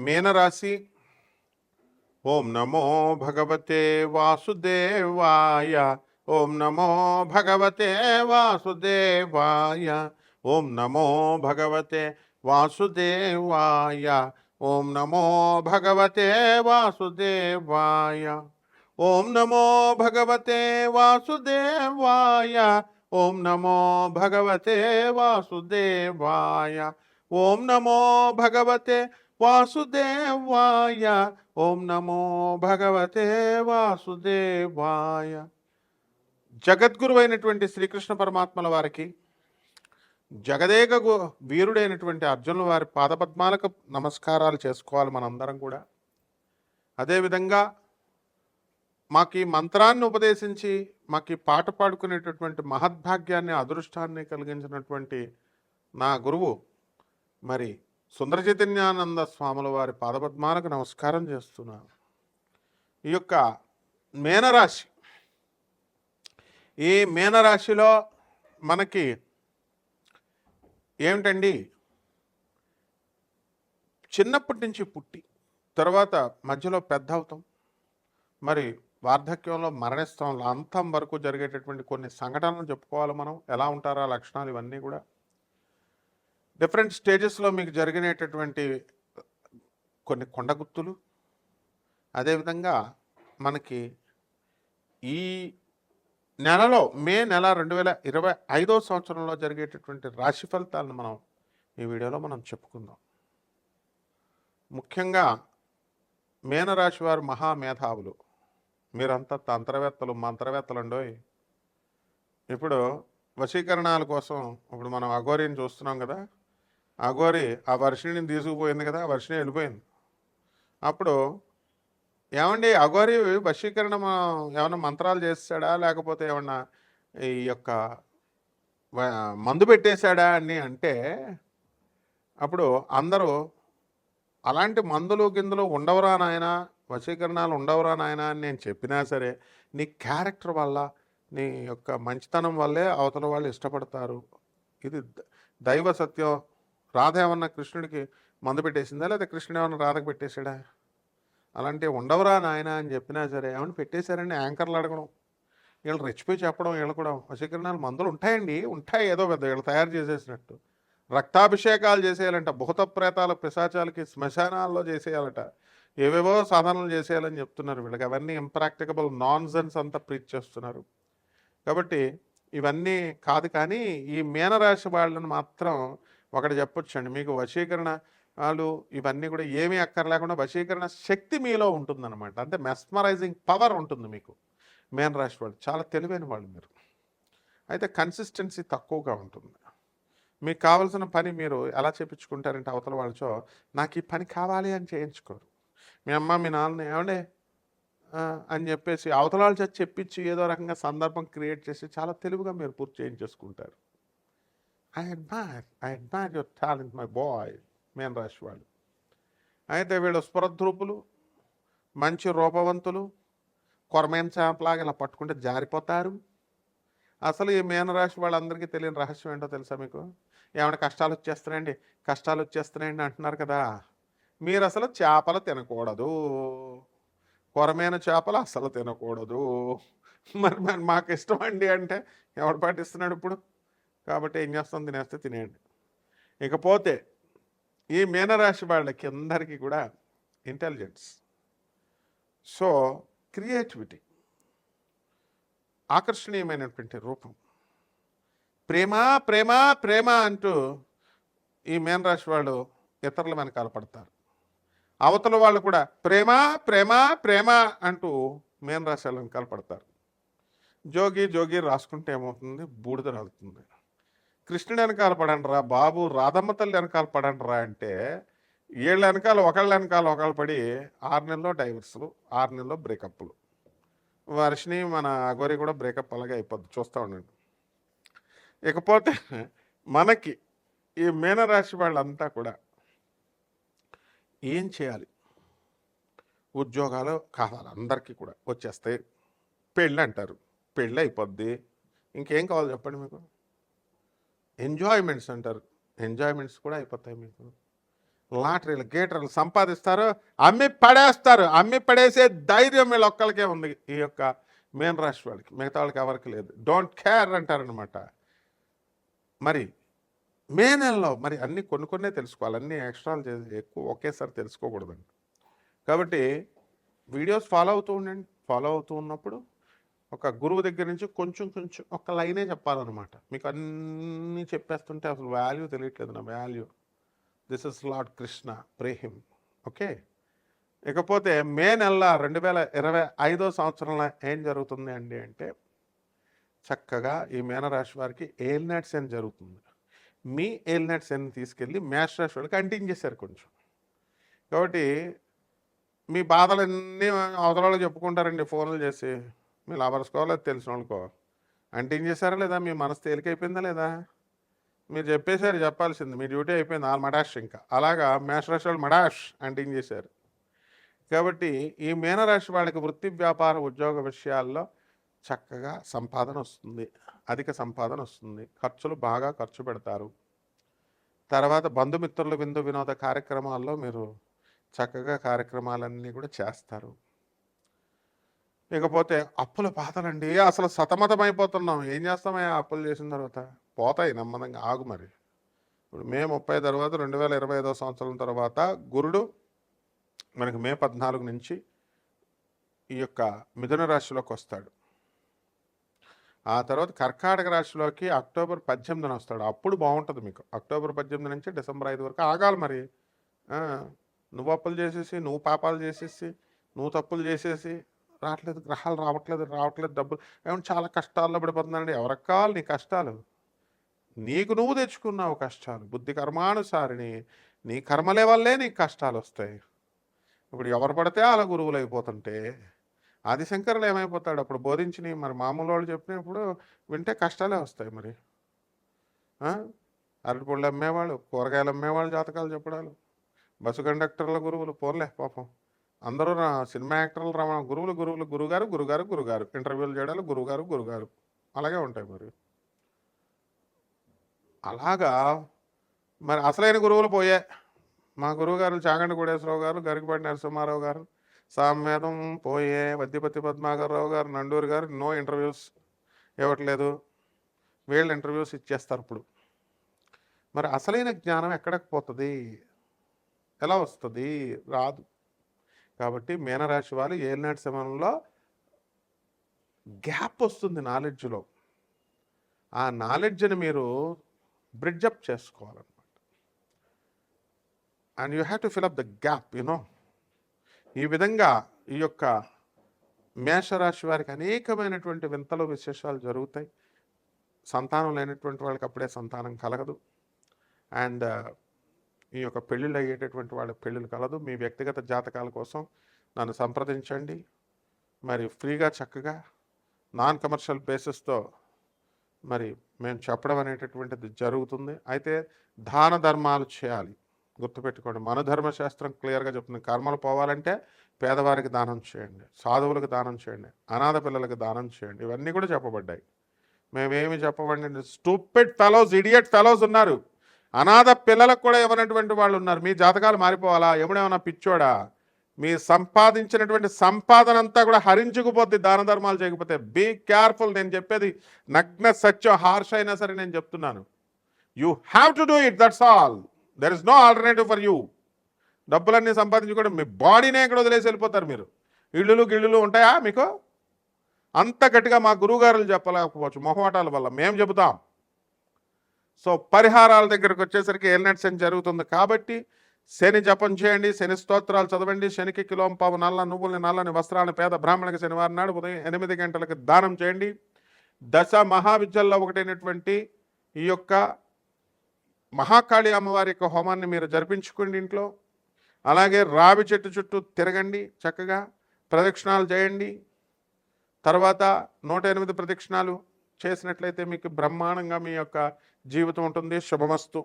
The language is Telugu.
మీనరాశి. ఓం నమో భగవతే వాసుదేవాయ. ఓం నమో భగవతే వాసుదేవాయ. ఓం నమో భగవతే వాసుదేవాయ. ఓం నమో భగవతే వాసుదేవాయ. ఓం నమో భగవతే వాసుదేవాయ. ఓం నమో భగవతే వాసుదేవాయ. ఓం నమో భగవతే వాసుదేవాయ. ఓం నమో భగవతే వాసుదేవాయ. జగద్గురు అయినటువంటి శ్రీకృష్ణ పరమాత్మల వారికి, జగదేక వీరుడైనటువంటి అర్జునుల వారి పాదపద్మాలకు నమస్కారాలు చేసుకోవాలి మనందరం కూడా. అదేవిధంగా మాకు ఈ మంత్రాన్ని ఉపదేశించి మాకు ఈ పాట పాడుకునేటటువంటి మహద్భాగ్యాన్ని, అదృష్టాన్ని కలిగించినటువంటి నా గురువు మరి సుందర చైతన్యానంద స్వాముల వారి పాదపద్మాలకు నమస్కారం చేస్తున్నాను. ఈ యొక్క మీనరాశి, ఈ మీనరాశిలో మనకి ఏమిటండి, చిన్నప్పటి నుంచి పుట్టి తర్వాత మధ్యలో పెద్ద అవుతాం, మరి వార్ధక్యంలో మరణిస్తాం, అంతం వరకు జరిగేటటువంటి కొన్ని సంఘటనలు చెప్పుకోవాలి మనం. ఎలా ఉంటారో ఆ లక్షణాలు ఇవన్నీ కూడా డిఫరెంట్ స్టేజెస్లో మీకు జరిగినటువంటి కొన్ని కొండగుత్తులు. అదేవిధంగా మనకి ఈ నెలలో మే నెల 2025 సంవత్సరంలో జరిగేటటువంటి రాశి ఫలితాలను మనం ఈ వీడియోలో మనం చెప్పుకుందాం. ముఖ్యంగా మీనరాశి వారు మహామేధావులు. మీరంతా తంత్రవేత్తలు, మంత్రవేత్తలు అండోయ్. ఇప్పుడు వశీకరణాల కోసం ఇప్పుడు మనం అఘోరిని చూస్తున్నాం కదా. అఘోరి ఆ వర్షిణిని తీసుకుపోయింది కదా, ఆ వర్షిణి వెళ్ళిపోయింది. అప్పుడు ఏమండి, అఘోరి వశీకరణ ఏమన్నా మంత్రాలు చేస్తాడా, లేకపోతే ఏమన్నా ఈ యొక్క మందు పెట్టేశాడా అని అంటే, అప్పుడు అందరూ అలాంటి మందులు గిందులు ఉండవరా నాయన, వశీకరణాలు ఉండవరా నాయన అని నేను చెప్పినా సరే, నీ క్యారెక్టర్ వల్ల, నీ యొక్క మంచితనం వల్లే అవతల వాళ్ళు ఇష్టపడతారు. ఇది దైవ సత్యం. రాధ ఏమన్నా కృష్ణుడికి మందు పెట్టేసిందా, లేదా కృష్ణుడు ఏమన్నా రాధకు పెట్టేశాడా? అలాంటివి ఉండవరా నాయన అని చెప్పినా సరే, ఏమన్నా పెట్టేశారని యాంకర్లు అడగడం, వీళ్ళు రెచ్చిపోయి చెప్పడం, వీళ్ళు కూడా వశీకరణాలు మందులు ఉంటాయండి, ఉంటాయి, ఏదో పెద్ద వీళ్ళు తయారు చేసేసినట్టు. రక్తాభిషేకాలు చేసేయాలంట, భూత ప్రేతాల పిశాచాలకి శ్మశానాల్లో చేసేయాలట, ఏవేవో సాధనలు చేసేయాలని చెప్తున్నారు. వీళ్ళకి అవన్నీ ఇంప్రాక్టికబుల్ నాన్సెన్స్ అంతా ప్రీచ్ చేస్తున్నారు. కాబట్టి ఇవన్నీ కాదు. కానీ ఈ మీనరాశి వాళ్ళని మాత్రం ఒకటి చెప్పొచ్చండి, మీకు వశీకరణాలు ఇవన్నీ కూడా ఏమీ అక్కర్లేకుండా వశీకరణ శక్తి మీలో ఉంటుందన్నమాట. అంటే మెస్మరైజింగ్ పవర్ ఉంటుంది మీకు. మీనరాశి వాళ్ళు చాలా తెలివైన వాళ్ళు మీరు. అయితే కన్సిస్టెన్సీ తక్కువగా ఉంటుంది. మీకు కావాల్సిన పని మీరు ఎలా చేయించుకుంటారంటే, అవతల వాళ్ళతో నాకు ఈ పని కావాలి అని చేయించుకోరు. మీ అమ్మ మీ నాన్న ఏమండే అని చెప్పేసి అవతల వాళ్ళు చేసి చెప్పించి ఏదో రకంగా సందర్భం క్రియేట్ చేసి చాలా తెలివిగా మీరు పూర్తి చేయించేసుకుంటారు. I admire your talent my boy. మీనరాశి వాళ్ళు అయితే వీళ్ళు స్ఫురద్రూపులు, మంచి రూపవంతులు, కొరమైన చేపలాగా ఇలా పట్టుకుంటే జారిపోతారు. అసలు ఈ మీనరాశి వాళ్ళందరికీ తెలియని రహస్యం ఏంటో తెలుసా మీకు? ఏమైనా కష్టాలు వచ్చేస్తున్నాయండి అంటున్నారు కదా. మీరు అసలు చేపలు తినకూడదు, కొరమైన చేపలు అసలు తినకూడదు. మరి మాకు ఇష్టం అండి అంటే ఎవడు పాటిస్తున్నాడు ఇప్పుడు? కాబట్టి ఏం చేస్తాం, తినేస్తే తినేయండి. ఇకపోతే ఈ మీనరాశి వాళ్ళకి అందరికీ కూడా ఇంటెలిజెన్స్, సో క్రియేటివిటీ, ఆకర్షణీయమైనటువంటి రూపం, ప్రేమ ప్రేమ ప్రేమ అంటూ ఈ మీనరాశి వాళ్ళు ఇతరుల వెనకాల పడతారు. అవతల వాళ్ళు కూడా ప్రేమ ప్రేమ ప్రేమ అంటూ మీనరాశి వాళ్ళ వెనకాల పడతారు. జోగి జోగి రాసుకుంటే ఏమవుతుంది, బూడిద రాలుతుంది. కృష్ణుడి వెనకాల పడండి రా బాబు, రాధమ్మ తల్లి వెనకాల పడండి రా అంటే వీళ్ళ వెనకాల ఒకళ్ళు పడి 6 నెలల్లో డైవర్సులు, 6 నెలల్లో బ్రేకప్లు. వర్షిని మన అఘోరి కూడా బ్రేకప్ అలాగే అయిపోద్ది, చూస్తూ ఉండండి. ఇకపోతే మనకి ఈ మీనరాశి వాళ్ళంతా కూడా ఏం చేయాలి? ఉద్యోగాలు కావాలి, అందరికీ కూడా వచ్చేస్తాయి. పెళ్ళి అంటారు, పెళ్ళి అయిపోద్ది. ఇంకేం కావాలి చెప్పండి మీకు? ఎంజాయ్మెంట్స్ అంటారు, ఎంజాయ్మెంట్స్ కూడా అయిపోతాయి మీకు. లాటరీలు గీటర్లు సంపాదిస్తారు, అమ్మి పడేస్తారు. అమ్మి పడేసే ధైర్యం వీళ్ళ ఒక్కరికే ఉంది, ఈ యొక్క మీన రాశి వాళ్ళకి. మిగతా వాళ్ళకి ఎవరికి లేదు. డోంట్ కేర్ అంటారనమాట. మరి మే నెలలో మరి అన్నీ కొన్నే తెలుసుకోవాలి, అన్నీ ఎక్స్ట్రాలు చేసి ఎక్కువ ఒకేసారి తెలుసుకోకూడదండి. కాబట్టి వీడియోస్ ఫాలో అవుతూ ఉండండి. ఫాలో అవుతూ ఉన్నప్పుడు ఒక గురువు దగ్గర నుంచి కొంచెం కొంచెం ఒక లైనే చెప్పాలన్నమాట. మీకు అన్నీ చెప్పేస్తుంటే అసలు వాల్యూ తెలియట్లేదు. నా value this is lord Krishna, pray him. Okay. ఇకపోతే మే నెల 2025 సంవత్సరంలో ఏం జరుగుతుంది అండి అంటే, చక్కగా ఈ మీనరాశి వారికి ఏలినాటి శని జరుగుతుంది. మీ ఏలినాటి శని తీసుకెళ్ళి మేషరాశి వాళ్ళకి అంటించేశారు కొంచెం. కాబట్టి మీ బాధలన్నీ అవతల చెప్పుకుంటారండి ఫోన్లు చేసి. మీ లవర్స్కో లేదా తెలిసిన వాళ్ళకో. అంటించేశారా లేదా? మీ మనసు తేలికైపోయిందా లేదా? మీరు చెప్పేశారు, చెప్పాల్సింది. మీ డ్యూటీ అయిపోయింది. మడాష్ ఇంకా. అలాగా మేషరాశి వాళ్ళు మడాష్ అంటించేశారు. కాబట్టి ఈ మీనరాశి వాళ్ళకి వృత్తి, వ్యాపార, ఉద్యోగ విషయాల్లో చక్కగా సంపాదన వస్తుంది. అధిక సంపాదన వస్తుంది. ఖర్చులు బాగా ఖర్చు పెడతారు. తర్వాత బంధుమిత్రుల విందు వినోద కార్యక్రమాల్లో మీరు చక్కగా కార్యక్రమాలన్నీ కూడా చేస్తారు. ఇకపోతే అప్పుల బాధలండి. అసలు సతమతమైపోతున్నాం. ఏం చేస్తామయ్యా అప్పులు చేసిన తర్వాత? పోతాయి నెమ్మదంగా, ఆగు మరి. ఇప్పుడు మే 30 తర్వాత 2025 సంవత్సరం తర్వాత గురుడు మనకి మే 14 నుంచి ఈ యొక్క మిథున రాశిలోకి వస్తాడు. ఆ తర్వాత కర్కాటక రాశిలోకి అక్టోబర్ 18న వస్తాడు. అప్పుడు బాగుంటుంది మీకు. అక్టోబర్ 18 నుంచి డిసెంబర్ 5 వరకు ఆగాలి మరి. నువ్వు అప్పులు చేసేసి, నువ్వు పాపాలు చేసేసి, నువ్వు తప్పులు చేసేసి రావట్లేదు, గ్రహాలు రావట్లేదు డబ్బులు ఏమంటే చాలా కష్టాల్లో పడిపోతున్నానండి. ఎవరికి కావాలి నీ కష్టాలు? నీకు నువ్వు తెచ్చుకున్నావు కష్టాలు. బుద్ధి కర్మానుసారిని నీ కర్మలే వల్లే నీకు కష్టాలు వస్తాయి. ఇప్పుడు ఎవరు పడితే అలా గురువులు అయిపోతుంటే ఆదిశంకరులు ఏమైపోతాడు? అప్పుడు బోధించినవి మరి మామూలు వాళ్ళు చెప్పినప్పుడు వింటే కష్టాలే వస్తాయి మరి. అరటిపళ్ళు అమ్మేవాళ్ళు, కూరగాయలు అమ్మేవాళ్ళు జాతకాలు చెప్పడాలు, బస్సు కండక్టర్ల గురువులు, పోర్లే పాపం అందరూ సినిమా యాక్టర్లు గురుగారు ఇంటర్వ్యూలు చేయడాలు గురుగారు అలాగే ఉంటాయి మరి. అలాగా మరి అసలైన గురువులు పోయే. మా గురువుగారు చాగంటి కోటేశ్వరరావు గారు, గరికపాటి నరసింహారావు గారు, సామ్వేదం పోయే, వద్దిపత్తి పద్మాకర్రావు గారు, నండూరు గారు నో ఇంటర్వ్యూస్ ఇవ్వట్లేదు. వీళ్ళు ఇంటర్వ్యూస్ ఇచ్చేస్తారు ఇప్పుడు. మరి అసలైన జ్ఞానం ఎక్కడికి పోతుంది? ఎలా వస్తుంది? రాదు. కాబట్టి మీనరాశి వాళ్ళు ఏలినాటి సమయంలో గ్యాప్ వస్తుంది నాలెడ్జ్లో. ఆ నాలెడ్జ్ని మీరు బ్రిడ్జప్ చేసుకోవాలన్నమాట. And you have to fill up the gap, ఈ విధంగా ఈ యొక్క మేషరాశి వారికి అనేకమైనటువంటి వింతలు విశేషాలు జరుగుతాయి. సంతానం లేనటువంటి వాళ్ళకి అప్పుడే సంతానం కలగదు. అండ్ ఈ యొక్క పెళ్ళిళ్ళు అయ్యేటటువంటి వాళ్ళ పెళ్ళిళ్ళు కలదు. మీ వ్యక్తిగత జాతకాల కోసం నన్ను సంప్రదించండి. మరి ఫ్రీగా చక్కగా నాన్ కమర్షియల్ బేసిస్తో మరి మేము చెప్పడం అనేటటువంటిది జరుగుతుంది. అయితే దాన ధర్మాలు చేయాలి, గుర్తుపెట్టుకోండి. మన ధర్మశాస్త్రం క్లియర్గా చెప్తుంది. కర్మలు పోవాలంటే పేదవారికి దానం చేయండి, సాధువులకు దానం చేయండి, అనాథ పిల్లలకు దానం చేయండి. ఇవన్నీ కూడా చెప్పబడ్డాయి. మేమేమి చెప్పబడి స్టూపిడ్ ఫెలోస్, ఇడియట్ ఫెలోస్ ఉన్నారు. అనాథ పిల్లలకు కూడా ఇవ్వనటువంటి వాళ్ళు ఉన్నారు. మీ జాతకాలు మారిపోవాలా? ఎముడేమన్నా పిచ్చోడా? మీ సంపాదించినటువంటి సంపాదన అంతా కూడా హరించుకుపోద్ది దాన ధర్మాలు చేయకపోతే. Be careful. నేను చెప్పేది నగ్న సత్యం, హార్ష్ అయినా సరే నేను చెప్తున్నాను. You have to do it, that's all. There is no alternative for you. డబ్బులన్నీ సంపాదించుకోవడం, మీ బాడీనే ఎక్కడ వదిలేసి వెళ్ళిపోతారు మీరు. ఇళ్ళు గిళ్ళు ఉంటాయా మీకు? అంత గట్టిగా మా గురువుగారులు చెప్పలేకపోవచ్చు మొహమాటాల వల్ల. మేము చెబుతాం. సో పరిహారాల దగ్గరకు వచ్చేసరికి ఏలినాటి శని జరుగుతుంది కాబట్టి శని జపం చేయండి, శని స్తోత్రాలు చదవండి, శనికి కిలోంపావు నల్ల నువ్వుల్ని, నల్లని వస్త్రాలను పేద బ్రాహ్మణికి శనివారం నాడు ఉదయం 8 గంటలకు దానం చేయండి. దశ మహావిద్యల్లో ఒకటైనటువంటి ఈ యొక్క మహాకాళి అమ్మవారి యొక్క హోమాన్ని మీరు జరిపించుకోండి ఇంట్లో. అలాగే రావి చెట్టు చుట్టూ తిరగండి, చక్కగా ప్రదక్షిణాలు చేయండి. తర్వాత 108 ప్రదక్షిణాలు చేసినట్లయితే మీకు బ్రహ్మాండంగా మీ యొక్క జీవితం ఉంటుంది. శుభమస్తు.